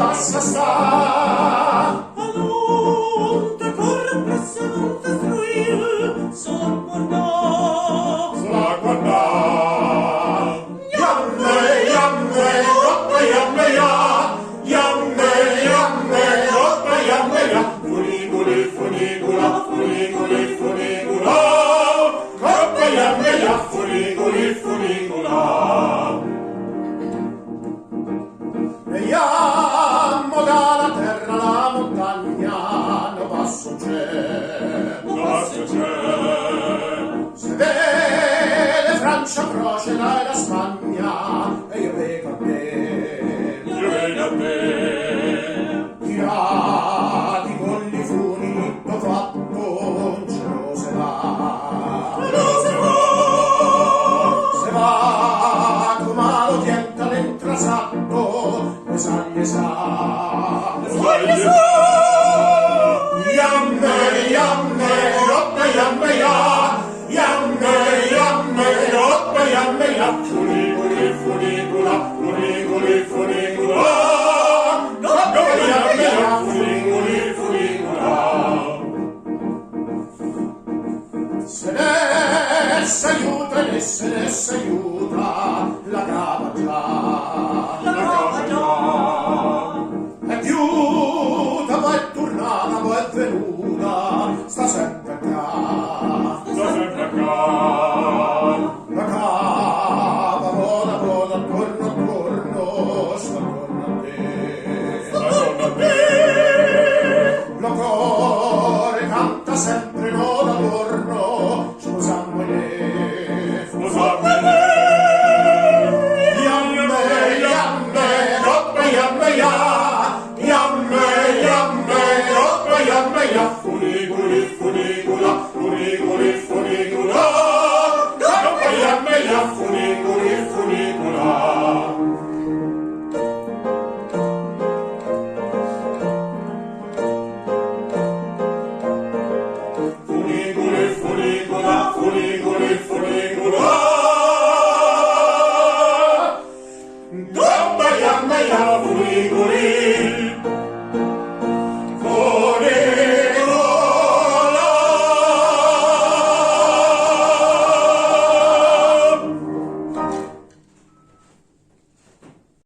Lascia sta, non te corre presso, non te struire, solo a guardare. Yamme, yamme, oppa, yamme, ya. Yamme, yamme, oppa, yamme, ya. Funiculi, funicula, funiculi, funicula. Oppa, yamme, ya. Funiculi, funicula. Vediamo dalla terra la montagna, no basso c'è, no basso c'è. Se vede Francia, proceda e la Spagna, e io vedo a te, io vedo a te. Tirati con gli funi, l'ho fatto, ce lo se va, se va, come lo tienta l'entrasacco, saglie sa, yamme, yamme, oppa, yamme, ya. Yamme, yamme, oppa, yamme, ya. Funiculi, funicula, funiculi, funicula. Oppa, yamme, ya. Funiculi, funicula. Se ne s'aiuta e se ne s'aiuta,